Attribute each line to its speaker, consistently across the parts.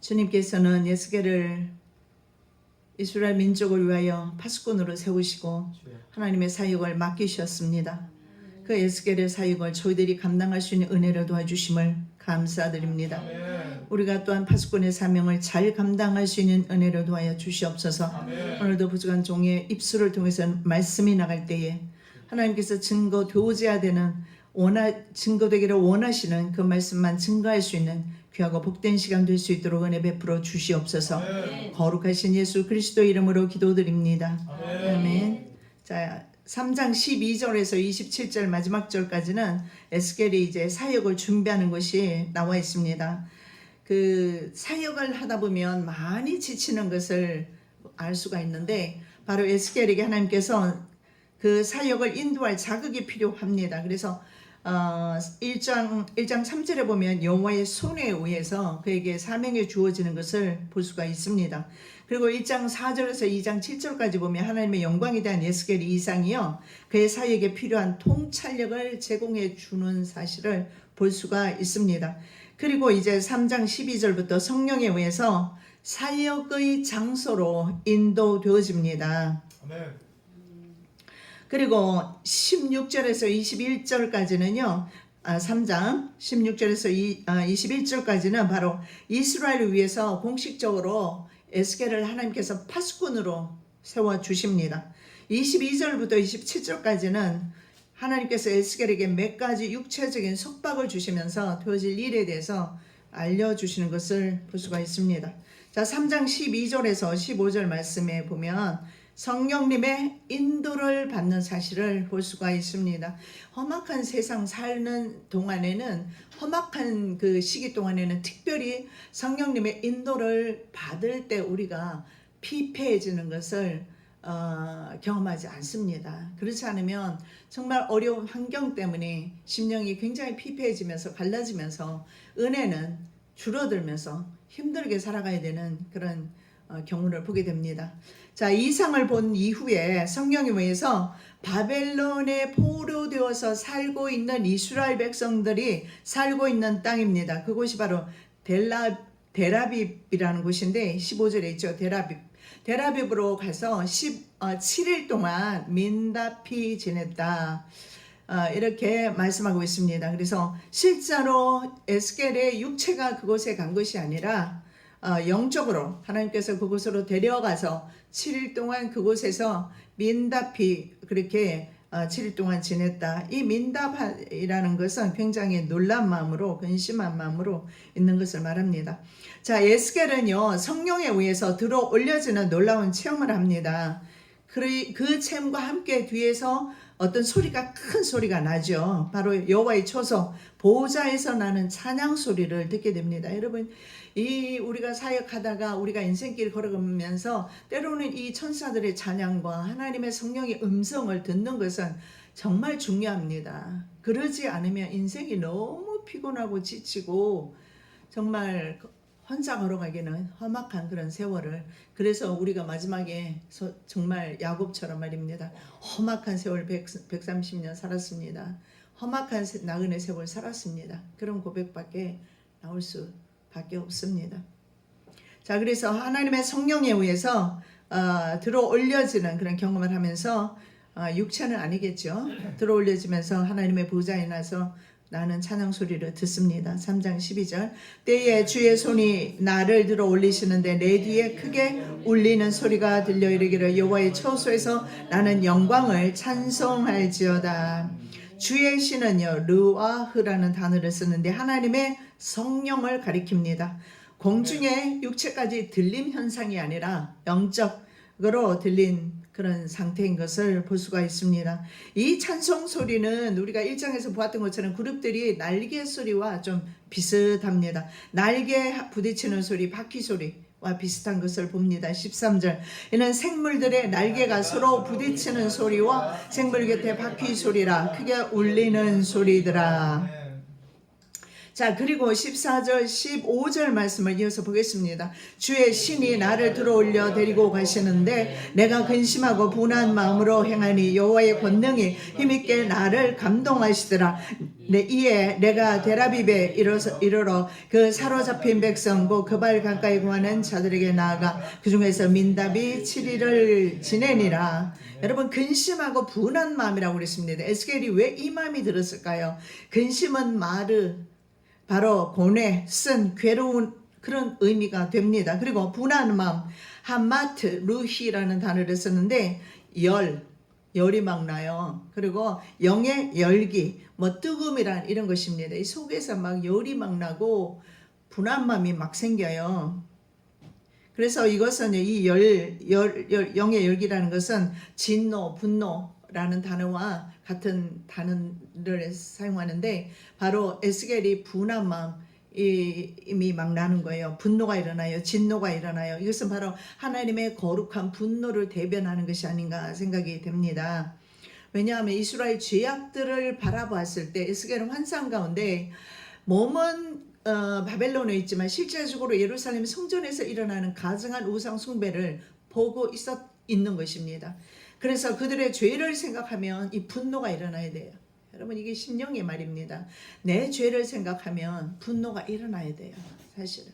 Speaker 1: 주님께서는 에스겔을 이스라엘 민족을 위하여 파수꾼으로 세우시고 하나님의 사역을 맡기셨습니다. 그 에스겔의 사역을 저희들이 감당할 수 있는 은혜를 도와주심을 감사드립니다. 우리가 또한 파수꾼의 사명을 잘 감당할 수 있는 은혜를 도하여 주시옵소서. 오늘도 부족한 종의 입술을 통해서 말씀이 나갈 때에 하나님께서 증거되어야 되는 증거되기를 원하시는 그 말씀만 증거할 수 있는 귀하고 복된 시간 될 수 있도록 은혜 베풀어 주시옵소서. 거룩하신 예수 그리스도 이름으로 기도드립니다. 아멘. 자, 3장 12절에서 27절 마지막 절까지는 에스겔이 이제 사역을 준비하는 것이 나와 있습니다. 그 사역을 하다 보면 많이 지치는 것을 알 수가 있는데 바로 에스겔에게 하나님께서 그 사역을 인도할 자극이 필요합니다. 그래서 1장 3절에 보면 여호와의 손에 의해서 그에게 사명이 주어지는 것을 볼 수가 있습니다. 그리고 1장 4절에서 2장 7절까지 보면 하나님의 영광에 대한 에스겔의 이상이요 그의 사역에 필요한 통찰력을 제공해 주는 사실을 볼 수가 있습니다. 그리고 이제 3장 12절부터 성령에 의해서 사역의 장소로 인도되어집니다. 아멘. 그리고 16절에서 21절까지는요 3장 16절에서 21절까지는 바로 이스라엘을 위해서 공식적으로 에스겔을 하나님께서 파수꾼으로 세워주십니다. 22절부터 27절까지는 하나님께서 에스겔에게 몇 가지 육체적인 속박을 주시면서 되어질 일에 대해서 알려주시는 것을 볼 수가 있습니다. 자, 3장 12절에서 15절 말씀에 보면 성령님의 인도를 받는 사실을 볼 수가 있습니다. 험악한 세상 사는 동안에는 험악한 그 시기 동안에는 특별히 성령님의 인도를 받을 때 우리가 피폐해지는 것을 경험하지 않습니다. 그렇지 않으면 정말 어려운 환경 때문에 심령이 굉장히 피폐해지면서 갈라지면서 은혜는 줄어들면서 힘들게 살아가야 되는 그런 경우를 보게 됩니다. 자, 이상을 본 이후에 성령에 의해서 바벨론에 포로되어서 살고 있는 이스라엘 백성들이 살고 있는 땅입니다. 그곳이 바로 데라빕이라는 곳인데 15절에 있죠. 데라빕으로 가서 7일 동안 민다피 지냈다. 이렇게 말씀하고 있습니다. 그래서 실제로 에스겔의 육체가 그곳에 간 것이 아니라 영적으로 하나님께서 그곳으로 데려가서 7일 동안 그곳에서 민다피 그렇게 7일 동안 지냈다. 이 민답이라는 것은 굉장히 놀란 마음으로 근심한 마음으로 있는 것을 말합니다. 자, 에스겔은요 성령에 의해서 들어 올려지는 놀라운 체험을 합니다. 그 체험과 함께 뒤에서 어떤 소리가 큰 소리가 나죠. 바로 여호와의 초소 보좌에서 나는 찬양 소리를 듣게 됩니다. 여러분 우리가 사역하다가 우리가 인생길 걸어가면서 때로는 이 천사들의 찬양과 하나님의 성령의 음성을 듣는 것은 정말 중요합니다. 그러지 않으면 인생이 너무 피곤하고 지치고 정말 혼자 걸어가기는 험악한 그런 세월을 그래서 우리가 마지막에 정말 야곱처럼 말입니다. 험악한 세월 130년 살았습니다. 험악한 나그네 세월 살았습니다. 그런 고백밖에 나올 수밖에 없습니다. 자, 그래서 하나님의 성령에 의해서 들어 올려지는 그런 경험을 하면서 육체는 아니겠죠. 들어 올려지면서 하나님의 보좌에 나서 나는 찬양 소리를 듣습니다. 3장 12절 때에 주의 손이 나를 들어 올리시는데 내 뒤에 크게 울리는 소리가 들려 이르기를 여호와의 처소에서 나는 영광을 찬송할지어다. 주의 신은요 르와흐라는 단어를 쓰는데 하나님의 성령을 가리킵니다. 공중의 육체까지 들림 현상이 아니라 영적으로 들린 그런 상태인 것을 볼 수가 있습니다. 이 찬송 소리는 우리가 1장에서 보았던 것처럼 그룹들이 날개 소리와 좀 비슷합니다. 날개 부딪히는 소리, 바퀴 소리와 비슷한 것을 봅니다. 13절 이는 생물들의 날개가 서로 부딪히는 소리와 생물 곁에 바퀴 소리라 크게 울리는 소리더라. 자, 그리고 14절 15절 말씀을 이어서 보겠습니다. 주의 신이 나를 들어올려 데리고 가시는데 내가 근심하고 분한 마음으로 행하니 여호와의 권능이 힘있게 나를 감동하시더라. 이에 내가 데라비베 이르러 그 사로잡힌 백성 곧 그 발 가까이 구하는 자들에게 나아가 그 중에서 민답이 7일을 지내니라. 여러분, 근심하고 분한 마음이라고 그랬습니다. 에스겔이 왜 이 마음이 들었을까요? 근심은 마르, 바로 고뇌, 쓴, 괴로운 그런 의미가 됩니다. 그리고 분한 마음, 하마트, 루히라는 단어를 썼는데 열이 막 나요. 그리고 영의 열기, 뭐 뜨거움이란 이런 것입니다. 이 속에서 막 열이 막 나고 분한 마음이 막 생겨요. 그래서 이것은 이 영의 열기라는 것은 진노, 분노라는 단어와 같은 단어를 사용하는데 바로 에스겔이 분한 마음이 막 나는 거예요. 분노가 일어나요. 진노가 일어나요. 이것은 바로 하나님의 거룩한 분노를 대변하는 것이 아닌가 생각이 됩니다. 왜냐하면 이스라엘 죄악들을 바라보았을 때 에스겔은 환상 가운데 몸은 바벨론에 있지만 실제적으로 예루살렘 성전에서 일어나는 가증한 우상 숭배를 보고 있는 것입니다. 그래서 그들의 죄를 생각하면 이 분노가 일어나야 돼요. 여러분, 이게 심령의 말입니다. 내 죄를 생각하면 분노가 일어나야 돼요. 사실은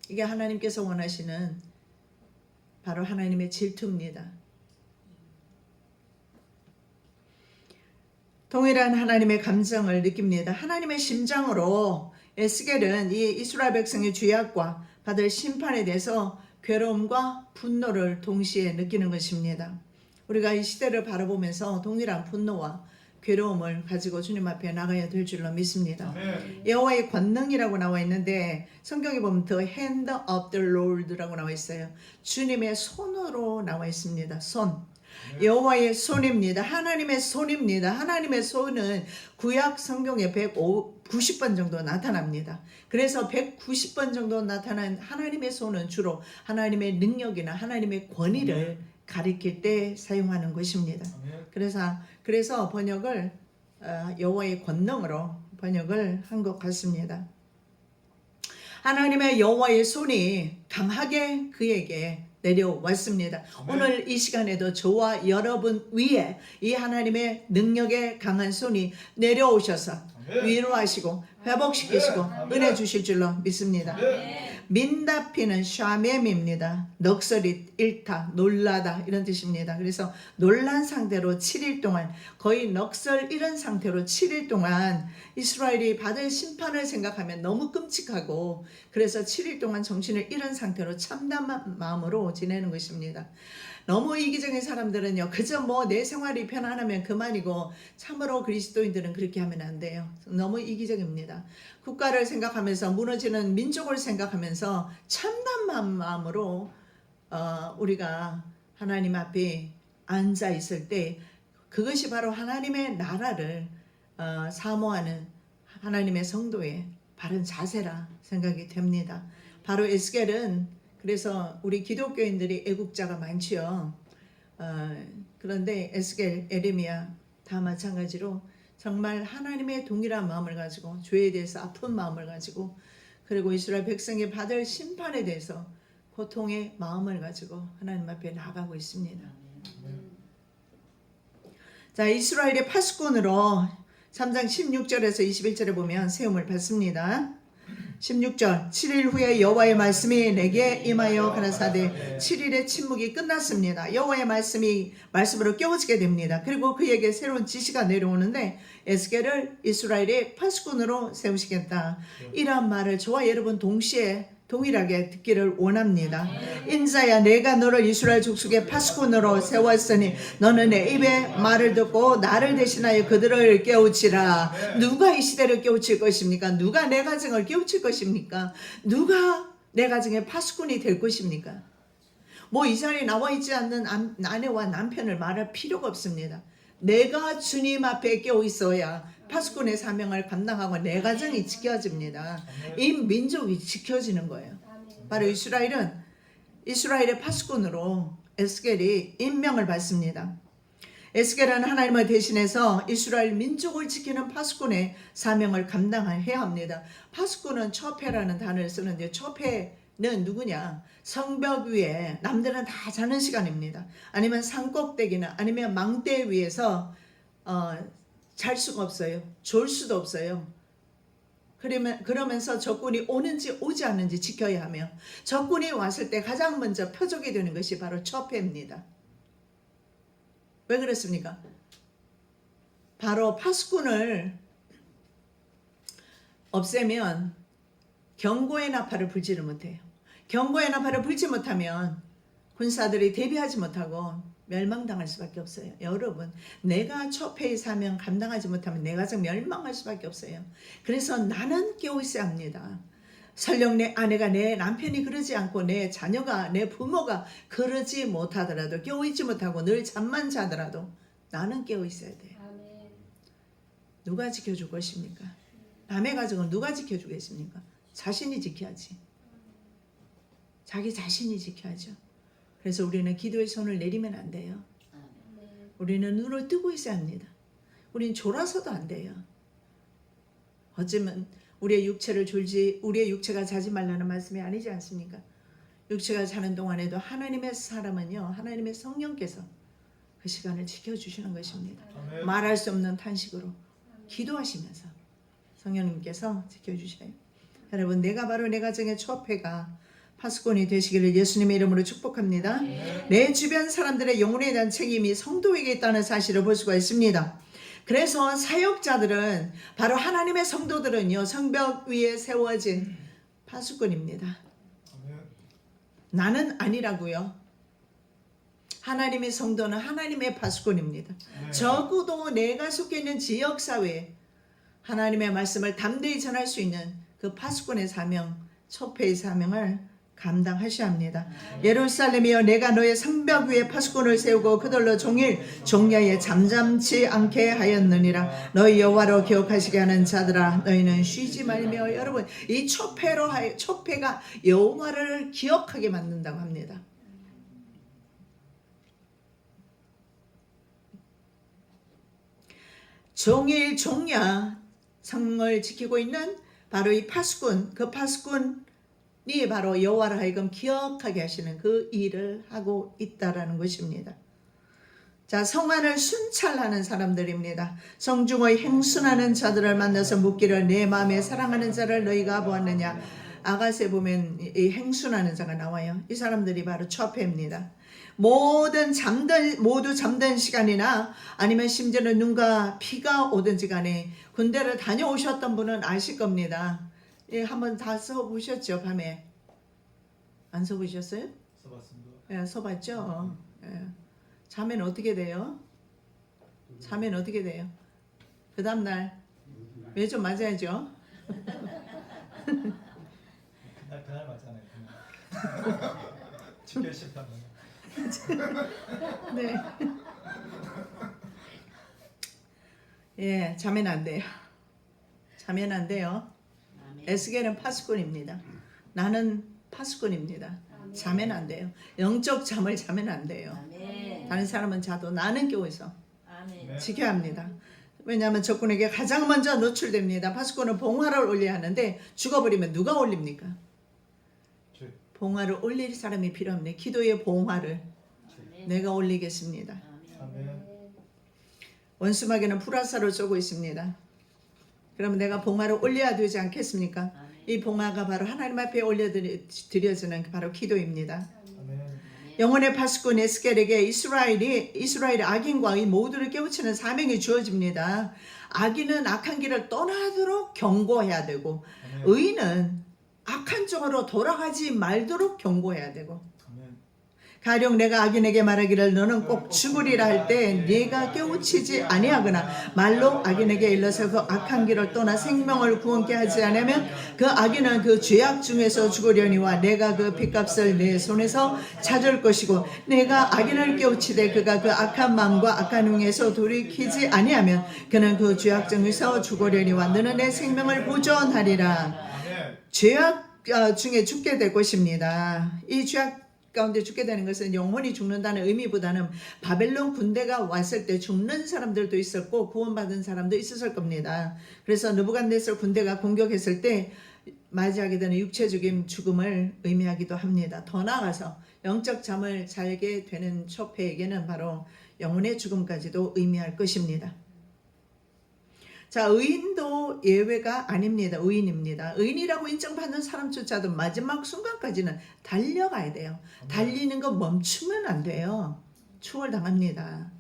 Speaker 1: 이게 하나님께서 원하시는 바로 하나님의 질투입니다. 동일한 하나님의 감정을 느낍니다. 하나님의 심장으로 에스겔은 이 이스라엘 백성의 죄악과 받을 심판에 대해서 괴로움과 분노를 동시에 느끼는 것입니다. 우리가 이 시대를 바라보면서 동일한 분노와 괴로움을 가지고 주님 앞에 나가야 될 줄로 믿습니다. 여호와의 권능이라고 나와 있는데 성경에 보면 The hand of the Lord라고 나와 있어요. 주님의 손으로 나와 있습니다. 손. 여호와의 손입니다. 하나님의 손입니다. 하나님의 손은 구약 성경에 190번 정도 나타납니다. 그래서 190번 정도 나타난 하나님의 손은 주로 하나님의 능력이나 하나님의 권위를 가리킬 때 사용하는 것입니다. 그래서 번역을 여호와의 권능으로 번역을 한 것 같습니다. 하나님의 여호와의 손이 강하게 그에게 내려왔습니다. 오늘 이 시간에도 저와 여러분 위에 이 하나님의 능력의 강한 손이 내려오셔서 위로하시고 회복시키시고 은혜 주실 줄로 믿습니다. 민다피는 샤멤입니다. 넋을 잃다, 놀라다 이런 뜻입니다. 그래서 놀란 상태로 7일 동안 거의 넋을 잃은 상태로 7일 동안 이스라엘이 받을 심판을 생각하면 너무 끔찍하고 그래서 7일 동안 정신을 잃은 상태로 참담한 마음으로 지내는 것입니다. 너무 이기적인 사람들은요, 그저 뭐 내 생활이 편안하면 그만이고 참으로 그리스도인들은 그렇게 하면 안 돼요. 너무 이기적입니다. 국가를 생각하면서 무너지는 민족을 생각하면서 참담한 마음으로 우리가 하나님 앞에 앉아 있을 때 그것이 바로 하나님의 나라를 사모하는 하나님의 성도의 바른 자세라 생각이 됩니다. 바로 에스겔은 그래서 우리 기독교인들이 애국자가 많지요. 그런데 에스겔, 에레미야 다 마찬가지로 정말 하나님의 동일한 마음을 가지고 죄에 대해서 아픈 마음을 가지고 그리고 이스라엘 백성이 받을 심판에 대해서 고통의 마음을 가지고 하나님 앞에 나가고 있습니다. 자, 이스라엘의 파수꾼으로 3장 16절에서 21절에 보면 세움을 받습니다. 16절 7일 후에 여호와의 말씀이 내게 임하여 가라사대 7일의 침묵이 끝났습니다. 여호와의 말씀으로 깨워지게 됩니다. 그리고 그에게 새로운 지시가 내려오는데 에스겔을 이스라엘의 파수꾼으로 세우시겠다. 이러한 말을 저와 여러분 동일하게 듣기를 원합니다. 인자야, 내가 너를 이스라엘 족속의 파수꾼으로 세웠으니 너는 내 입의 말을 듣고 나를 대신하여 그들을 깨우치라. 누가 이 시대를 깨우칠 것입니까? 누가 내 가정을 깨우칠 것입니까? 누가 내 가정의 파수꾼이 될 것입니까? 뭐 이 자리에 나와 있지 않는 아내와 남편을 말할 필요가 없습니다. 내가 주님 앞에 깨어 있어야 파수꾼의 사명을 감당하고 내 가정이 지켜집니다. 이 민족이 지켜지는 거예요. 바로 이스라엘의 파수꾼으로 에스겔이 임명을 받습니다. 에스겔은 하나님을 대신해서 이스라엘 민족을 지키는 파수꾼의 사명을 감당해야 합니다. 파수꾼은 처패라는 단어를 쓰는데 처패는 누구냐? 성벽 위에 남들은 다 자는 시간입니다. 아니면 산꼭대기나 아니면 망대 위에서 잘 수가 없어요. 졸 수도 없어요. 그러면서 적군이 오는지 오지 않는지 지켜야 하며 적군이 왔을 때 가장 먼저 표적이 되는 것이 바로 처패입니다. 왜 그렇습니까? 바로 파수꾼을 없애면 경고의 나팔을 불지를 못해요. 경고의 나팔을 불지 못하면 군사들이 대비하지 못하고 멸망당할 수밖에 없어요. 여러분, 내가 처패의 사명 감당하지 못하면 내 가정 멸망할 수밖에 없어요. 그래서 나는 깨어 있어야 합니다. 설령 내 아내가 내 남편이 그러지 않고 내 자녀가 내 부모가 그러지 못하더라도 깨어 있지 못하고 늘 잠만 자더라도 나는 깨어 있어야 돼요. 누가 지켜줄 것입니까? 남의 가정은 누가 지켜주겠습니까? 자신이 지켜야지. 자기 자신이 지켜야죠. 그래서 우리는 기도의 손을 내리면 안 돼요. 우리는 눈을 뜨고 있어야 합니다. 우리는 졸아서도 안 돼요. 어쩌면 우리의 육체가 자지 말라는 말씀이 아니지 않습니까? 육체가 자는 동안에도 하나님의 사람은요, 하나님의 성령께서 그 시간을 지켜주시는 것입니다. 말할 수 없는 탄식으로 기도하시면서 성령님께서 지켜주셔요. 여러분, 내가 바로 내 가정의 처패가 파수꾼이 되시기를 예수님의 이름으로 축복합니다. 내 주변 사람들의 영혼에 대한 책임이 성도에게 있다는 사실을 볼 수가 있습니다. 그래서 사역자들은 바로 하나님의 성도들은요, 성벽 위에 세워진 파수꾼입니다. 나는 아니라고요. 하나님의 성도는 하나님의 파수꾼입니다. 적어도 내가 속해 있는 지역사회에 하나님의 말씀을 담대히 전할 수 있는 그 파수꾼의 사명, 처패의 사명을 감당하셔야 합니다. 예루살렘이여, 내가 너의 성벽 위에 파수꾼을 세우고 그들로 종일 종야에 잠잠치 않게 하였느니라. 너희 여호와로 기억하시게 하는 자들아, 너희는 쉬지 말며. 여러분, 이 처패가 여호와를 기억하게 만든다고 합니다. 종일 종야 성을 지키고 있는 바로 이 파수꾼, 그 파수꾼이 바로 여호와를 하여금 기억하게 하시는 그 일을 하고 있다라는 것입니다. 자, 성안을 순찰하는 사람들입니다. 성중의 행순하는 자들을 만나서 묻기를 내 마음에 사랑하는 자를 너희가 보았느냐. 아가세 보면 이 행순하는 자가 나와요. 이 사람들이 바로 처패입니다. 모두 잠든 시간이나 아니면 심지어는 눈과 피가 오든지 간에 군대를 다녀오셨던 분은 아실 겁니다. 예, 한번 다 써보셨죠? 밤에 안 써보셨어요?
Speaker 2: 써봤습니다.
Speaker 1: 예, 써봤죠? 예. 자면 어떻게 돼요? 자면 어떻게 돼요? 그 다음날 왜 좀 맞아야죠?
Speaker 2: 그날 맞잖아요. 지켜 싫다면.
Speaker 1: 네. 예, 자면 안 돼요. 자면 안 돼요. 에스겔은 파수꾼입니다. 나는 파수꾼입니다. 자면 안 돼요. 영적 잠을 자면 안 돼요. 다른 사람은 자도 나는 깨어서 지켜야 합니다. 왜냐하면 적군에게 가장 먼저 노출됩니다. 파수꾼은 봉화를 올려야 하는데 죽어버리면 누가 올립니까? 봉화를 올릴 사람이 필요합니다. 기도의 봉화를 내가 올리겠습니다. 원수마귀는 불화살을 쏘고 있습니다. 그러면 내가 봉화를 올려야 되지 않겠습니까? 이 봉화가 바로 하나님 앞에 올려드려지는 바로 기도입니다. 영혼의 파수꾼 에스겔에게 이스라엘의 악인과 이 모두를 깨우치는 사명이 주어집니다. 악인은 악한 길을 떠나도록 경고해야 되고 의인은 악한 쪽으로 돌아가지 말도록 경고해야 되고, 가령 내가 악인에게 말하기를 너는 꼭 죽으리라 할 때 네가 깨우치지 아니하거나 말로 악인에게 일러서 그 악한 길을 떠나 생명을 구원케 하지 않으면 그 악인은 그 죄악 중에서 죽으려니와 내가 그 핏값을 내 손에서 찾을 것이고, 내가 악인을 깨우치되 그가 그 악한 마음과 악한 행에서 돌이키지 아니하면 그는 그 죄악 중에서 죽으려니와 너는 내 생명을 보존하리라. 죄악 중에 죽게 될 것입니다. 이 죄악 가운데 죽게 되는 것은 영혼이 죽는다는 의미보다는 바벨론 군대가 왔을 때 죽는 사람들도 있었고 구원받은 사람도 있었을 겁니다. 그래서 느부갓네살 군대가 공격했을 때 맞이하게 되는 육체적인 죽음을 의미하기도 합니다. 더 나아가서 영적 잠을 자게 되는 초패에게는 바로 영혼의 죽음까지도 의미할 것입니다. 자, 의인도 예외가 아닙니다. 의인입니다. 의인이라고 인정받는 사람조차도 마지막 순간까지는 달려가야 돼요. 달리는 거 멈추면 안 돼요. 추월당합니다.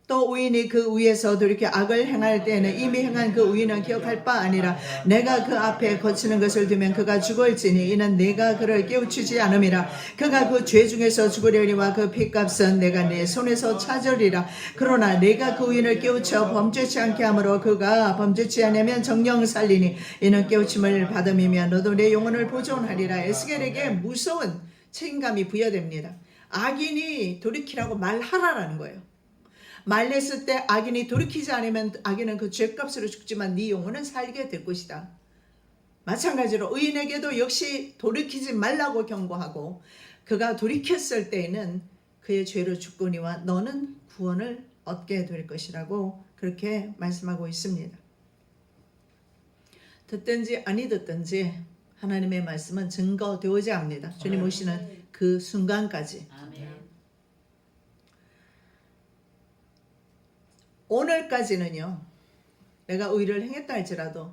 Speaker 1: 또 의인이 그 위에서 이렇게 악을 행할 때에는 이미 행한 그 의인은 기억할 바 아니라 내가 그 앞에 거치는 것을 두면 그가 죽을지니 이는 내가 그를 깨우치지 않음이라. 그가 그 죄 중에서 죽으려니와 그 핏값은 내가 내 손에서 찾으리라. 그러나 내가 그 의인을 깨우쳐 범죄치 않게 하므로 그가 범죄치 않으면 정령 살리니 이는 깨우침을 받음이며 너도 내 영혼을 보존하리라. 에스겔에게 무서운 책임감이 부여됩니다. 악인이 돌이키라고 말하라라는 거예요. 말렸을 때 악인이 돌이키지 않으면 악인은 그 죄값으로 죽지만 네 영혼은 살게 될 것이다. 마찬가지로 의인에게도 역시 돌이키지 말라고 경고하고 그가 돌이켰을 때에는 그의 죄로 죽거니와 너는 구원을 얻게 될 것이라고 그렇게 말씀하고 있습니다. 듣든지 아니 듣든지 하나님의 말씀은 증거되어야 합니다. 주님 오시는 그 순간까지. 오늘까지는요, 내가 의를 행했다 할지라도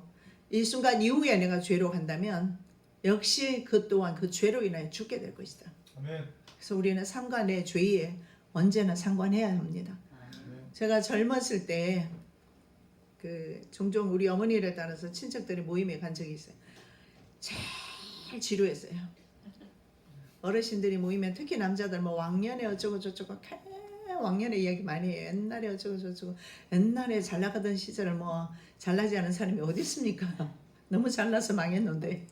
Speaker 1: 이 순간 이후에 내가 죄로 간다면 역시 그 또한 그 죄로 인하여 죽게 될 것이다.
Speaker 2: 아멘.
Speaker 1: 그래서 우리는 삶과 내 죄에 언제나 상관해야 합니다. 제가 젊었을 때 종종 우리 어머니를 따라서 친척들이 모임에 간 적이 있어요. 제일 지루했어요. 어르신들이 모이면 특히 남자들 뭐 왕년에 어쩌고 저쩌고 왕년의 이야기 많이 해요. 옛날에 어쩌고 저쩌고 옛날에 잘 나가던 시절을 뭐 잘나지 않은 사람이 어디 있습니까? 너무 잘나서 망했는데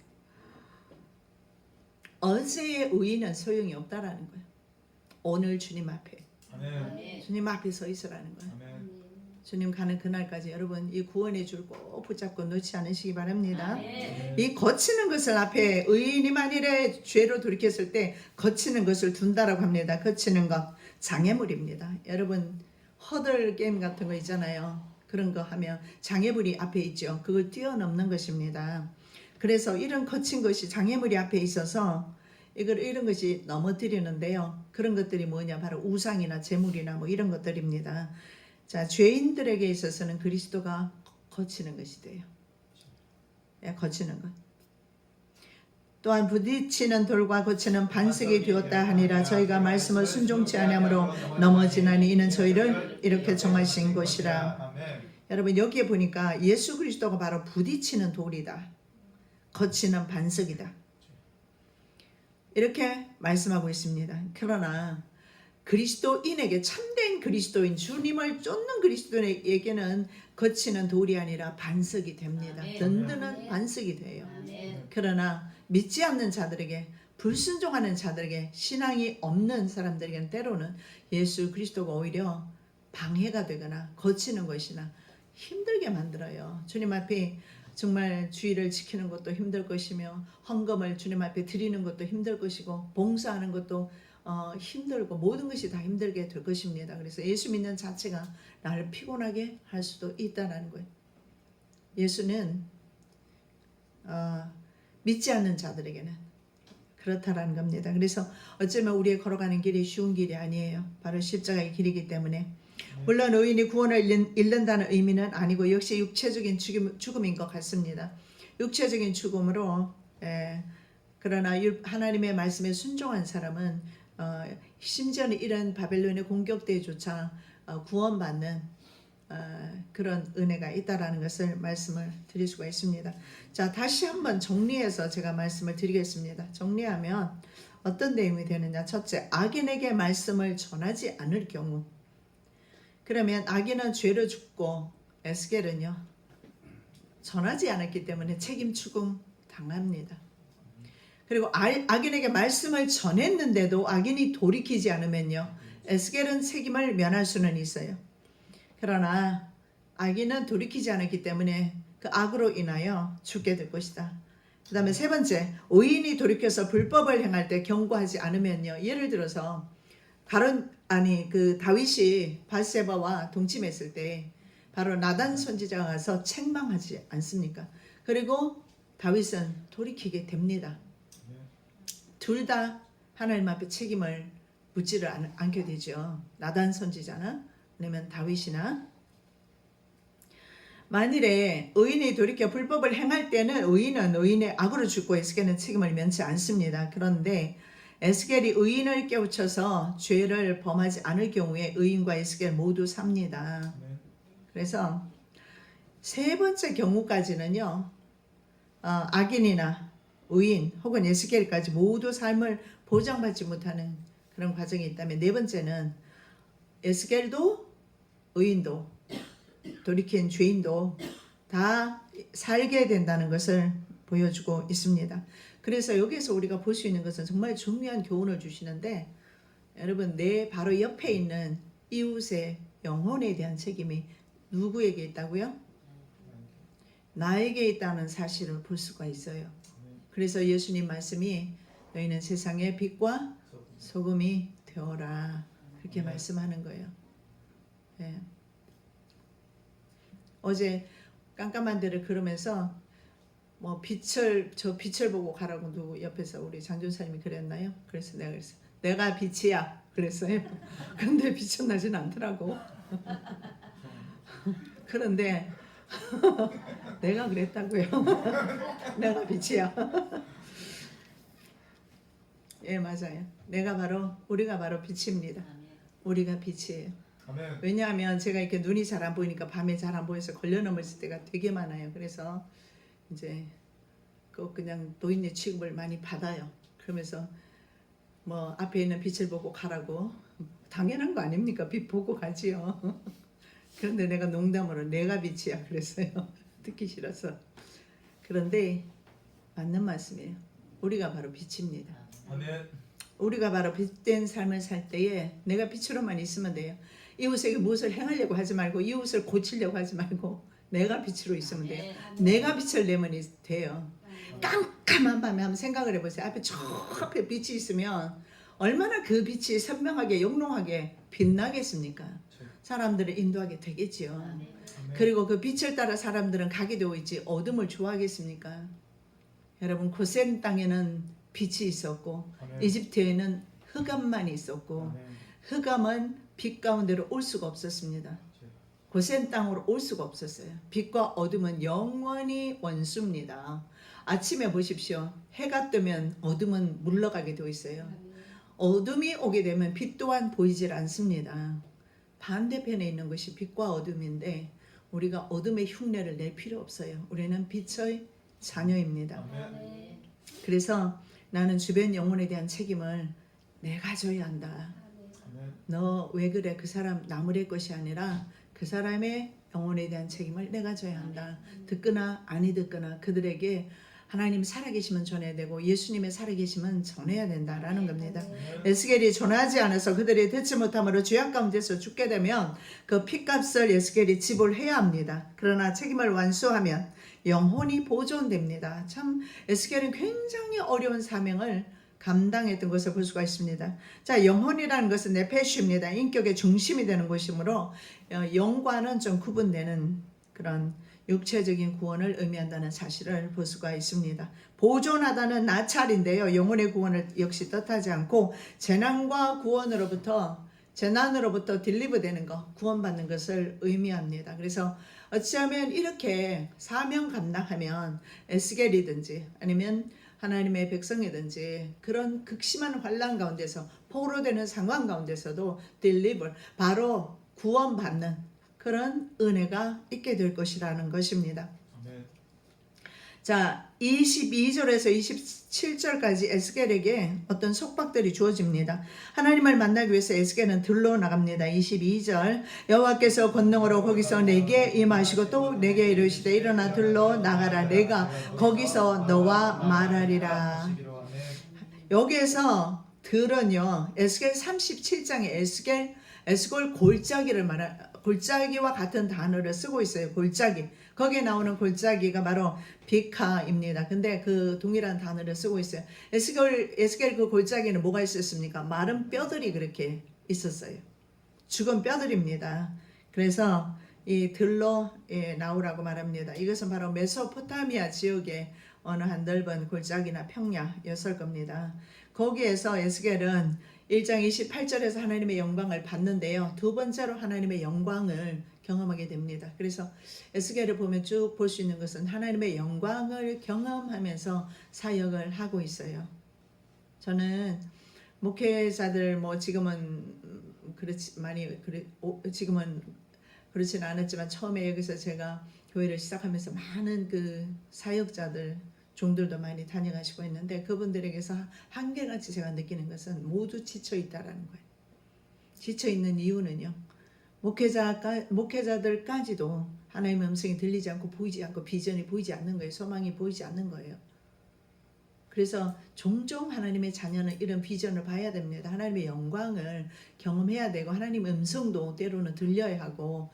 Speaker 1: 어제의 의의는 소용이 없다라는 거예요. 오늘 주님 앞에 주님 앞에 서 있으라는 거예요. 주님 가는 그날까지 여러분 이 구원의 줄 꼭 붙잡고 놓지 않으시기 바랍니다. 이 거치는 것을 앞에 의인이 만일에 죄로 돌이켰을 때 거치는 것을 둔다라고 합니다. 거치는 것 장애물입니다. 여러분 허들 게임 같은 거 있잖아요. 그런 거 하면 장애물이 앞에 있죠. 그걸 뛰어넘는 것입니다. 그래서 이런 거친 것이 장애물이 앞에 있어서 이런 것이 넘어뜨리는데요. 그런 것들이 뭐냐 바로 우상이나 재물이나 뭐 이런 것들입니다. 자, 죄인들에게 있어서는 그리스도가 거치는 것이 돼요. 거치는 것. 또한 부딪히는 돌과 거치는 반석이 되었다 하니라. 저희가 말씀을 순종치 아니함으로 넘어지나니 이는 저희를 이렇게 정하신 것이라. 여러분 여기에 보니까 예수 그리스도가 바로 부딪히는 돌이다. 거치는 반석이다. 이렇게 말씀하고 있습니다. 그러나 그리스도인에게 참된 그리스도인 주님을 쫓는 그리스도인에게는 거치는 돌이 아니라 반석이 됩니다. 든든한 반석이 돼요. 그러나 믿지 않는 자들에게 불순종하는 자들에게 신앙이 없는 사람들에게는 때로는 예수 그리스도가 오히려 방해가 되거나 거치는 것이나 힘들게 만들어요. 주님 앞에 정말 주의를 지키는 것도 힘들 것이며 헌금을 주님 앞에 드리는 것도 힘들 것이고 봉사하는 것도 힘들고 모든 것이 다 힘들게 될 것입니다. 그래서 예수 믿는 자체가 나를 피곤하게 할 수도 있다는 거예요. 예수는 믿지 않는 자들에게는 그렇다라는 겁니다. 그래서 어쩌면 우리의 걸어가는 길이 쉬운 길이 아니에요. 바로 십자가의 길이기 때문에 물론 의인이 구원을 잃는다는 의미는 아니고 역시 육체적인 죽음인 것 같습니다. 육체적인 죽음으로 그러나 하나님의 말씀에 순종한 사람은 심지어는 이런 바벨론의 공격 때조차 구원받는 그런 은혜가 있다라는 것을 말씀을 드릴 수가 있습니다. 자, 다시 한번 정리해서 제가 말씀을 드리겠습니다. 정리하면 어떤 내용이 되느냐? 첫째, 악인에게 말씀을 전하지 않을 경우. 그러면 악인은 죄로 죽고 에스겔은요 전하지 않았기 때문에 책임 추궁 당합니다. 그리고 악인에게 말씀을 전했는데도 악인이 돌이키지 않으면요 에스겔은 책임을 면할 수는 있어요. 그러나 악인은 돌이키지 않았기 때문에 그 악으로 인하여 죽게 될 것이다. 그 다음에 세 번째, 의인이 돌이켜서 불법을 행할 때 경고하지 않으면요. 예를 들어서 그 다윗이 바세바와 동침했을 때 바로 나단 선지자가 가서 책망하지 않습니까? 그리고 다윗은 돌이키게 됩니다. 둘 다 하나님 앞에 책임을 묻지를 않게 되죠. 나단 선지자나 아니면 다윗이나. 만일에 의인이 돌이켜 불법을 행할 때는 의인은 의인의 악으로 죽고 에스겔은 책임을 면치 않습니다. 그런데 에스겔이 의인을 깨우쳐서 죄를 범하지 않을 경우에 의인과 에스겔 모두 삽니다. 그래서 세 번째 경우까지는요, 악인이나 의인 혹은 에스겔까지 모두 삶을 보장받지 못하는 그런 과정이 있다면, 네 번째는 에스겔도 의인도 돌이킨 죄인도 다 살게 된다는 것을 보여주고 있습니다. 그래서 여기에서 우리가 볼 수 있는 것은 정말 중요한 교훈을 주시는데, 여러분, 내 바로 옆에 있는 이웃의 영혼에 대한 책임이 누구에게 있다고요? 나에게 있다는 사실을 볼 수가 있어요. 그래서 예수님 말씀이 너희는 세상의 빛과 소금이 되어라, 그렇게 말씀하는 거예요. 네. 어제 깜깜한 데를 걸으면서 뭐 저 빛을 보고 가라고 누구 옆에서 우리 장전사님이 그랬나요? 그래서 내가 그랬어요. 내가 빛이야 그랬어요. 근데 빛은 나진 않더라고. 그런데 내가 그랬다고요. 내가 빛이야. 예, 맞아요. 우리가 바로 빛입니다. 우리가 빛이에요.
Speaker 2: 아멘.
Speaker 1: 왜냐하면 제가 이렇게 눈이 잘 안 보이니까 밤에 잘 안 보여서 걸려넘었을 때가 되게 많아요. 그래서 이제 그냥 노인네 취급을 많이 받아요. 그러면서 뭐 앞에 있는 빛을 보고 가라고, 당연한 거 아닙니까? 빛 보고 가지요. 그런데 내가 농담으로 내가 빛이야 그랬어요. 듣기 싫어서. 그런데 맞는 말씀이에요. 우리가 바로 빛입니다.
Speaker 2: 아멘.
Speaker 1: 우리가 바로 빛된 삶을 살 때에 내가 빛으로만 있으면 돼요. 이웃에게 무엇을 행하려고 하지 말고, 이웃을 고치려고 하지 말고, 내가 빛으로 있으면 돼요. 내가 빛을 내면 돼요. 깜깜한 밤에 한번 생각을 해보세요. 앞에 저 앞에 빛이 있으면 얼마나 그 빛이 선명하게 영롱하게 빛나겠습니까? 사람들을 인도하게 되겠지요. 그리고 그 빛을 따라 사람들은 가게 되어 있지 어둠을 좋아하겠습니까? 여러분, 고센 땅에는 빛이 있었고 이집트에는 흑암만 있었고, 흑암은 빛 가운데로 올 수가 없었습니다. 고센 땅으로 올 수가 없었어요. 빛과 어둠은 영원히 원수입니다. 아침에 보십시오. 해가 뜨면 어둠은 물러가게 되어 있어요. 어둠이 오게 되면 빛 또한 보이질 않습니다. 반대편에 있는 것이 빛과 어둠인데 우리가 어둠의 흉내를 낼 필요 없어요. 우리는 빛의 자녀입니다. 그래서 나는 주변 영혼에 대한 책임을 내가 져야 한다. 너 왜 그래? 그 사람 나무랄 것이 아니라 그 사람의 영혼에 대한 책임을 내가 져야 한다. 듣거나 아니 듣거나 그들에게 하나님 살아계시면 전해야 되고 예수님의 살아계심은 전해야 된다라는 겁니다. 에스겔이 전하지 않아서 그들이 듣지 못함으로 죄악 가운데서 죽게 되면 그 핏값을 에스겔이 지불해야 합니다. 그러나 책임을 완수하면 영혼이 보존됩니다. 참 에스겔은 굉장히 어려운 사명을 감당했던 것을 볼 수가 있습니다. 자, 영혼이라는 것은 네페시입니다. 인격의 중심이 되는 것이므로 영과는 좀 구분되는 그런 육체적인 구원을 의미한다는 사실을 볼 수가 있습니다. 보존하다는 나찰인데요. 영혼의 구원을 역시 뜻하지 않고 재난과 구원으로부터 재난으로부터 딜리버되는 것, 구원받는 것을 의미합니다. 그래서 어찌하면 이렇게 사명 감당하면 에스겔이든지 아니면 하나님의 백성이든지 그런 극심한 환난 가운데서 포로되는 상황 가운데서도 deliver, 바로 구원받는 그런 은혜가 있게 될 것이라는 것입니다.
Speaker 2: 아멘.
Speaker 1: 자, 22절에서 27절까지 에스겔에게 어떤 속박들이 주어집니다. 하나님을 만나기 위해서 에스겔은 들로 나갑니다. 22절, 여호와께서 권능으로 거기서 내게 임하시고 또 내게 이르시되 일어나 들로 나가라. 내가 거기서 너와 말하리라. 여기에서 들은요, 에스겔 37장에 에스겔 에스겔 골짜기를 골짜기와 같은 단어를 쓰고 있어요. 골짜기. 거기에 나오는 골짜기가 바로 비카입니다. 근데 그 동일한 단어를 쓰고 있어요. 에스겔 그 골짜기는 뭐가 있었습니까? 마른 뼈들이 그렇게 있었어요. 죽은 뼈들입니다. 그래서 이 들로 나오라고 말합니다. 이것은 바로 메소포타미아 지역의 어느 한 넓은 골짜기나 평야였을 겁니다. 거기에서 에스겔은 1장 28절에서 하나님의 영광을 받는데요. 두 번째로 하나님의 영광을 경험하게 됩니다. 그래서 에스겔을 보면 쭉 볼 수 있는 것은 하나님의 영광을 경험하면서 사역을 하고 있어요. 저는 목회자들 지금은 지금은 그렇지는 않았지만 처음에 여기서 제가 교회를 시작하면서 많은 그 사역자들 종들도 많이 다녀가시고 있는데 그분들에게서 한결같이 제가 느끼는 것은 모두 지쳐 있다라는 거예요. 지쳐 있는 이유는요. 목회자들까지도 하나님의 음성이 들리지 않고 보이지 않고 비전이 보이지 않는 거예요. 소망이 보이지 않는 거예요. 그래서 종종 하나님의 자녀는 이런 비전을 봐야 됩니다. 하나님의 영광을 경험해야 되고 하나님의 음성도 때로는 들려야 하고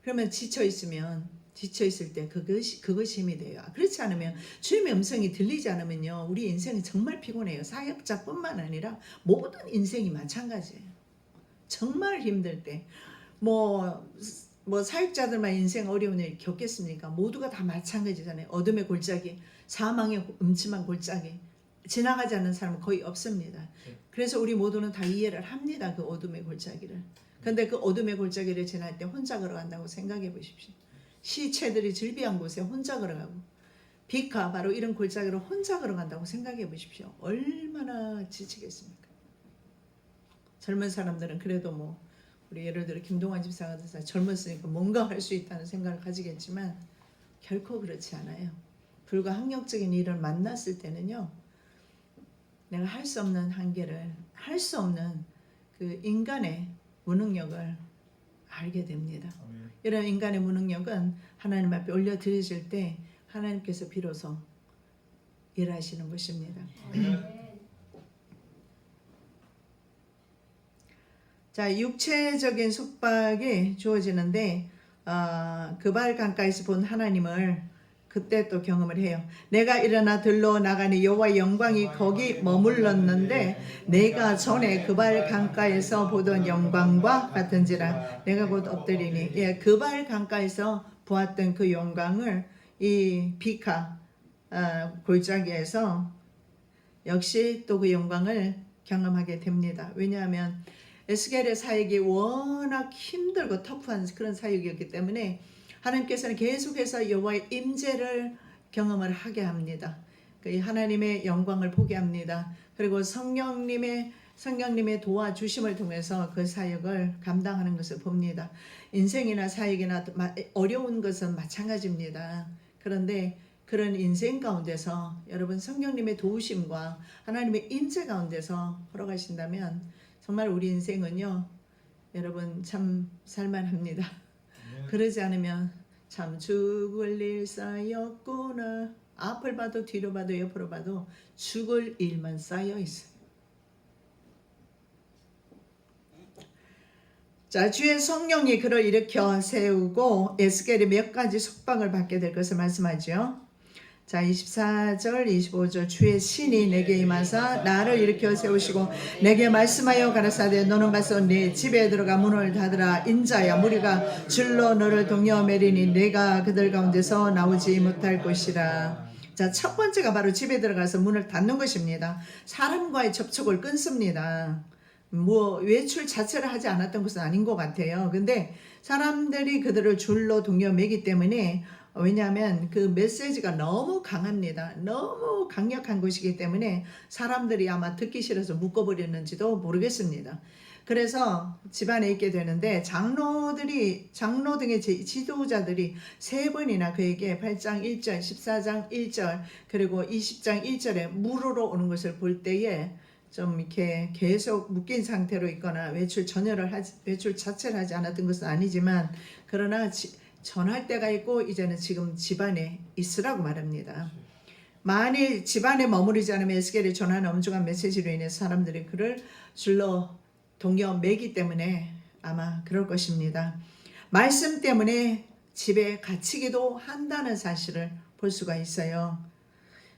Speaker 1: 그러면 지쳐 있을 때 그것이 힘이 돼요. 그렇지 않으면 주님의 음성이 들리지 않으면요. 우리 인생이 정말 피곤해요. 사역자뿐만 아니라 모든 인생이 마찬가지예요. 정말 힘들 때 사역자들만 인생 어려운 일 겪겠습니까? 모두가 다 마찬가지잖아요. 어둠의 골짜기, 사망의 음침한 골짜기 지나가지 않는 사람은 거의 없습니다. 그래서 우리 모두는 다 이해를 합니다. 그 어둠의 골짜기를. 근데 그 어둠의 골짜기를 지날 때 혼자 걸어간다고 생각해 보십시오. 시체들이 즐비한 곳에 혼자 걸어가고 비카 바로 이런 골짜기로 혼자 걸어간다고 생각해 보십시오. 얼마나 지치겠습니까? 젊은 사람들은 그래도 우리 예를 들어 김동완 집사가 젊었으니까 뭔가 할 수 있다는 생각을 가지겠지만 결코 그렇지 않아요. 불가항력적인 일을 만났을 때는요. 내가 할 수 없는 한계를 할 수 없는 그 인간의 무능력을 알게 됩니다. 이런 인간의 무능력은 하나님 앞에 올려드려질 때 하나님께서 비로소 일하시는 것입니다. 자, 육체적인 속박이 주어지는데 그발 강가에서 본 하나님을 그때 또 경험을 해요. 내가 일어나 들로 나가니 여호와의 영광이 거기 머물렀는데 내가 전에 그발 강가에서 보던 영광과 같은지라. 내가 곧 엎드리니 그발 강가에서 보았던 그 영광을 이 비카 골짜기에서 역시 또 그 영광을 경험하게 됩니다. 왜냐하면 에스겔의 사역이 워낙 힘들고 터프한 그런 사역이었기 때문에 하나님께서는 계속해서 여호와의 임재를 경험을 하게 합니다. 하나님의 영광을 보게 합니다. 그리고 성령님의 도와주심을 통해서 그 사역을 감당하는 것을 봅니다. 인생이나 사역이나 어려운 것은 마찬가지입니다. 그런데 그런 인생 가운데서 여러분 성령님의 도우심과 하나님의 임재 가운데서 걸어가신다면 정말 우리 인생은요, 여러분 참 살만합니다. 그러지 않으면 참 죽을 일 쌓였구나. 앞을 봐도 뒤로 봐도 옆으로 봐도 죽을 일만 쌓여 있어요. 자, 주의 성령이 그를 일으켜 세우고 에스겔이 몇 가지 속박을 받게 될 것을 말씀하죠. 자, 24절 25절 주의 신이 내게 임하사 나를 일으켜 세우시고 내게 말씀하여 가라사대 너는 가서 네 집에 들어가 문을 닫으라. 인자야 무리가 줄로 너를 동여 매리니 내가 그들 가운데서 나오지 못할 것이라. 자, 첫 번째가 바로 집에 들어가서 문을 닫는 것입니다. 사람과의 접촉을 끊습니다. 외출 자체를 하지 않았던 것은 아닌 것 같아요. 근데 사람들이 그들을 줄로 동여 매기 때문에 왜냐하면 그 메시지가 너무 강합니다. 너무 강력한 것이기 때문에 사람들이 아마 듣기 싫어서 묶어버렸는지도 모르겠습니다. 그래서 집안에 있게 되는데 장로 등의 지도자들이 3번이나 그에게 8장 1절, 14장 1절 그리고 20장 1절에 물으러 오는 것을 볼 때에 좀 이렇게 계속 묶인 상태로 있거나 외출 자체를 하지 않았던 것은 아니지만 그러나 전할 때가 있고 이제는 지금 집안에 있으라고 말합니다. 만일 집안에 머무르지 않으면 에스겔이 전하는 엄중한 메시지로 인해 사람들이 그를 줄로 동여매기 때문에 아마 그럴 것입니다. 말씀 때문에 집에 갇히기도 한다는 사실을 볼 수가 있어요.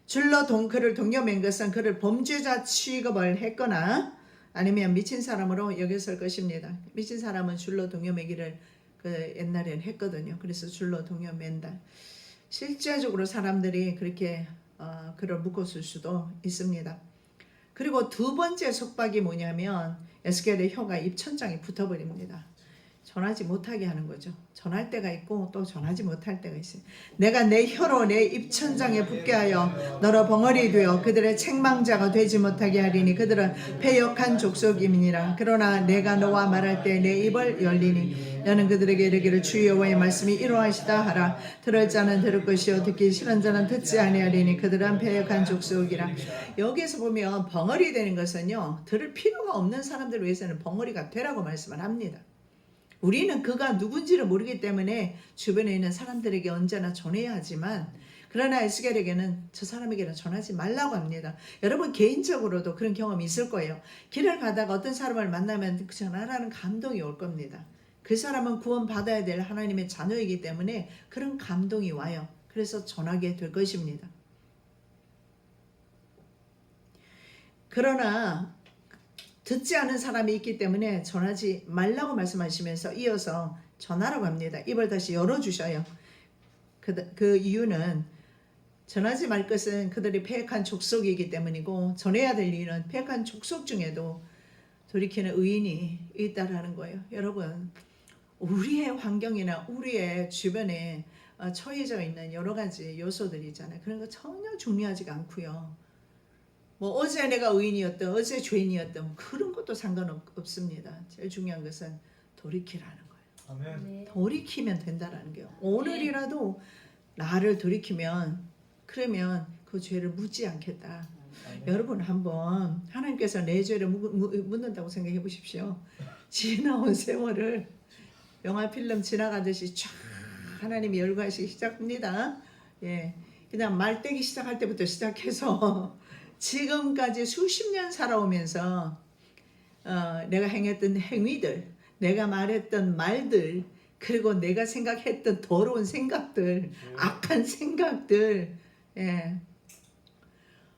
Speaker 1: 줄로 그를 동여맨 것은 그를 범죄자 취급을 했거나 아니면 미친 사람으로 여겼을 것입니다. 미친 사람은 줄로 동여매기를 그 옛날에는 했거든요. 그래서 줄로 동여맨다. 실제적으로 사람들이 그렇게 그를 묶었을 수도 있습니다. 그리고 두 번째 속박이 뭐냐면 에스겔의 혀가 입천장에 붙어버립니다. 전하지 못하게 하는 거죠. 전할 때가 있고 또 전하지 못할 때가 있어요. 내가 내 혀로 내 입천장에 붙게 하여 너로 벙어리 되어 그들의 책망자가 되지 못하게 하리니 그들은 패역한 족속임이니라. 그러나 내가 너와 말할 때 내 입을 열리니 너는 그들에게 이르기를 주 여호와의 말씀이 이러하시다 하라. 들을 자는 들을 것이요 듣기 싫은 자는 듣지 아니하리니 그들은 패역한 족속이라. 여기에서 보면 벙어리 되는 것은요, 들을 필요가 없는 사람들 위해서는 벙어리가 되라고 말씀을 합니다. 우리는 그가 누군지를 모르기 때문에 주변에 있는 사람들에게 언제나 전해야 하지만 그러나 에스겔에게는 저 사람에게는 전하지 말라고 합니다. 여러분 개인적으로도 그런 경험이 있을 거예요. 길을 가다가 어떤 사람을 만나면 전하라는 감동이 올 겁니다. 그 사람은 구원받아야 될 하나님의 자녀이기 때문에 그런 감동이 와요. 그래서 전하게 될 것입니다. 그러나 듣지 않은 사람이 있기 때문에 전하지 말라고 말씀하시면서 이어서 전하라고 합니다. 입을 다시 열어주셔요. 그 이유는 전하지 말 것은 그들이 패역한 족속이기 때문이고 전해야 될 이유는 패역한 족속 중에도 돌이키는 의인이 있다라는 거예요. 여러분 우리의 환경이나 우리의 주변에 처해져 있는 여러 가지 요소들이 있잖아요. 그런 거 전혀 중요하지가 않고요. 뭐 어제 내가 의인이었던 어제 죄인이었던 그런 것도 상관없습니다. 제일 중요한 것은 돌이키라는 거예요.
Speaker 2: 아멘.
Speaker 1: 돌이키면 된다라는 거예요. 오늘이라도 나를 돌이키면 그러면 그 죄를 묻지 않겠다.
Speaker 2: 아멘.
Speaker 1: 여러분 한번 하나님께서 내 죄를 묻는다고 생각해 보십시오. 지나온 세월을 영화 필름 지나가듯이 쫙 하나님이 열거하시기 시작합니다. 예, 그냥 말떼기 시작할 때부터 시작해서 지금까지 수십 년 살아오면서 내가 행했던 행위들, 내가 말했던 말들, 그리고 내가 생각했던 더러운 생각들, 악한 생각들, 예,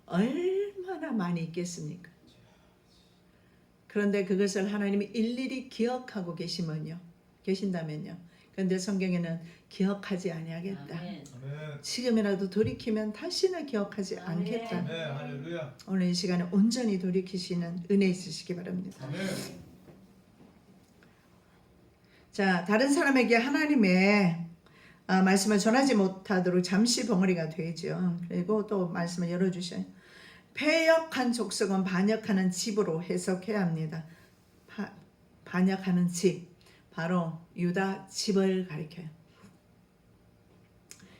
Speaker 1: 얼마나 많이 있겠습니까? 그런데 그것을 하나님이 일일이 기억하고 계신다면요. 그런데 성경에는 기억하지 아니하겠다.
Speaker 2: 아멘.
Speaker 1: 지금이라도 돌이키면 다시는 기억하지
Speaker 3: 아멘.
Speaker 1: 않겠다.
Speaker 2: 아멘. 할렐루야.
Speaker 1: 오늘 이 시간에 온전히 돌이키시는 은혜 있으시기 바랍니다.
Speaker 2: 아멘.
Speaker 1: 자, 다른 사람에게 하나님의 말씀을 전하지 못하도록 잠시 벙어리가 되죠. 그리고 또 말씀을 열어주셔요. 패역한 족속은 반역하는 집으로 해석해야 합니다. 반역하는 집, 바로 유다 집을 가리켜요.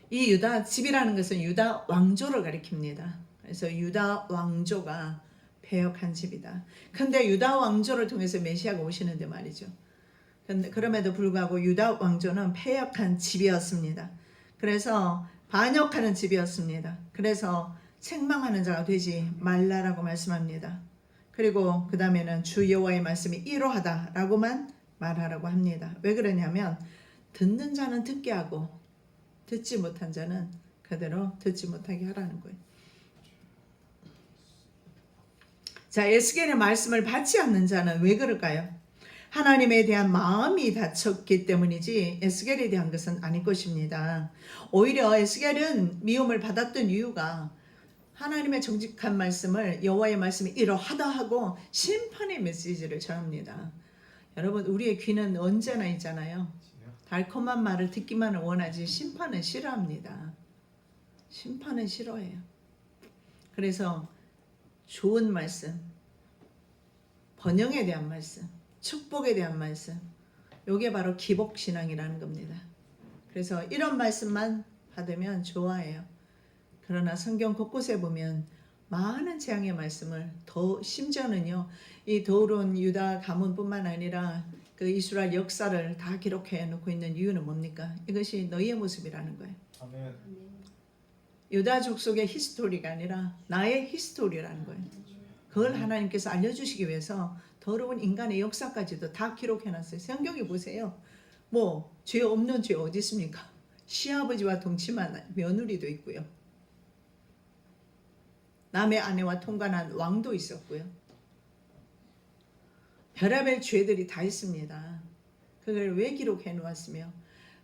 Speaker 1: 이 유다 집이라는 것은 유다 왕조를 가리킵니다. 그래서 유다 왕조가 패역한 집이다. 근데 유다 왕조를 통해서 메시아가 오시는데 말이죠. 그럼에도 불구하고 유다 왕조는 패역한 집이었습니다. 그래서 반역하는 집이었습니다. 그래서 책망하는 자가 되지 말라라고 말씀합니다. 그리고 그 다음에는 주 여호와의 말씀이 이러하다라고만 말하라고 합니다. 왜 그러냐면 듣는 자는 듣게 하고 듣지 못한 자는 그대로 듣지 못하게 하라는 거예요. 자, 에스겔의 말씀을 받지 않는 자는 왜 그럴까요? 하나님에 대한 마음이 닫혔기 때문이지 에스겔에 대한 것은 아닐 것입니다. 오히려 에스겔은 미움을 받았던 이유가 하나님의 정직한 말씀을 여호와의 말씀이 이러하다 하고 심판의 메시지를 전합니다. 여러분 우리의 귀는 언제나 있잖아요. 달콤한 말을 듣기만을 원하지 심판은 싫어합니다. 심판은 싫어해요. 그래서 좋은 말씀, 번영에 대한 말씀, 축복에 대한 말씀, 이게 바로 기복신앙이라는 겁니다. 그래서 이런 말씀만 받으면 좋아해요. 그러나 성경 곳곳에 보면 많은 재앙의 말씀을 더 심지어는요, 이 더러운 유다 가문뿐만 아니라 그 이스라엘 역사를 다 기록해 놓고 있는 이유는 뭡니까? 이것이 너희의 모습이라는 거예요.
Speaker 2: 아멘.
Speaker 1: 유다 족속의 히스토리가 아니라 나의 히스토리라는 거예요. 그걸 하나님께서 알려주시기 위해서 더러운 인간의 역사까지도 다 기록해놨어요. 성경에 보세요. 뭐 죄 없는 죄 어디 있습니까? 시아버지와 동침한 며느리도 있고요. 남의 아내와 통관한 왕도 있었고요. 별의별 죄들이 다 있습니다. 그걸 왜 기록해 놓았으며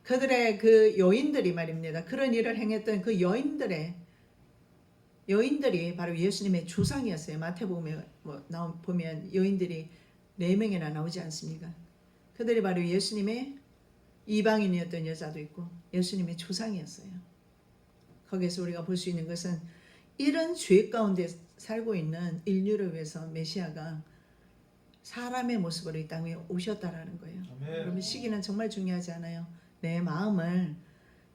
Speaker 1: 그들의 그 여인들이 말입니다. 그런 일을 행했던 그 여인들이 바로 예수님의 조상이었어요. 마태복음에 보면 여인들이 4명이나 나오지 않습니까? 그들이 바로 예수님의 이방인이었던 여자도 있고 예수님의 조상이었어요. 거기에서 우리가 볼 수 있는 것은 이런 죄 가운데 살고 있는 인류를 위해서 메시아가 사람의 모습으로 이 땅에 오셨다라는 거예요. 여러분 시기는 정말 중요하지 않아요. 내 마음을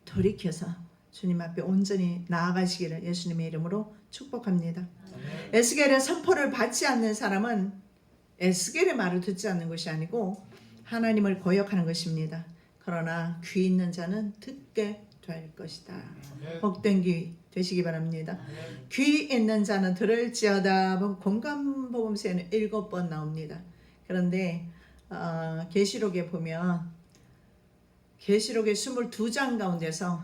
Speaker 1: 돌이켜서 주님 앞에 온전히 나아가시기를 예수님의 이름으로 축복합니다. 에스겔의 선포를 받지 않는 사람은 에스겔의 말을 듣지 않는 것이 아니고 하나님을 거역하는 것입니다. 그러나 귀 있는 자는 듣게 될 것이다. 복된 귀 되시기 바랍니다. 귀 있는 자는 들을지어다. 공감복음서에는 7번 나옵니다. 그런데 계시록에 보면 계시록의 22장 가운데서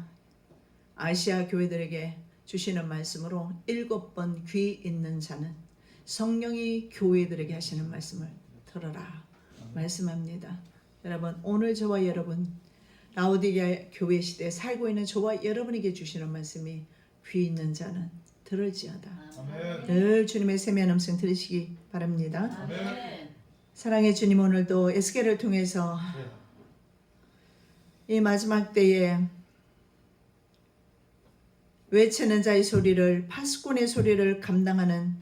Speaker 1: 아시아 교회들에게 주시는 말씀으로 7번 귀 있는 자는 성령이 교회들에게 하시는 말씀을 들어라 말씀합니다. 여러분 오늘 저와 여러분 라오디게아 교회 시대에 살고 있는 저와 여러분에게 주시는 말씀이 귀 있는 자는 들을지어다. 늘 주님의 세미한 음성 들으시기 바랍니다.
Speaker 3: 아멘.
Speaker 1: 사랑의 주님 오늘도 에스겔을 통해서 이 마지막 때에 외치는 자의 소리를 파수꾼의 소리를 감당하는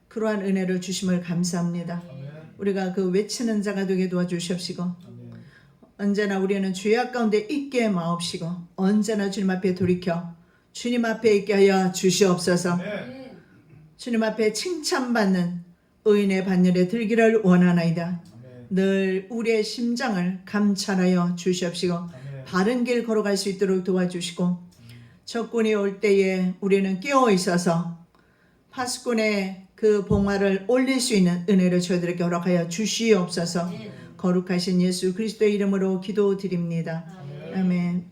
Speaker 1: 그러한 은혜를 주심을 감사합니다. 우리가 그 외치는 자가 되게 도와주시옵시고 언제나 우리는 죄악 가운데 있게 마옵시고 언제나 주님 앞에 돌이켜 주님 앞에 있게 하여 주시옵소서. 주님 앞에 칭찬받는 의인의 반열에 들기를 원하나이다. 늘 우리의 심장을 감찰하여 주시옵시고 바른 길 걸어갈 수 있도록 도와주시고 적군이 올 때에 우리는 깨어 있어서 파수꾼의 그 봉화를 올릴 수 있는 은혜를 저희들에게 허락하여 주시옵소서. 거룩하신 예수 그리스도의 이름으로 기도드립니다. 아멘.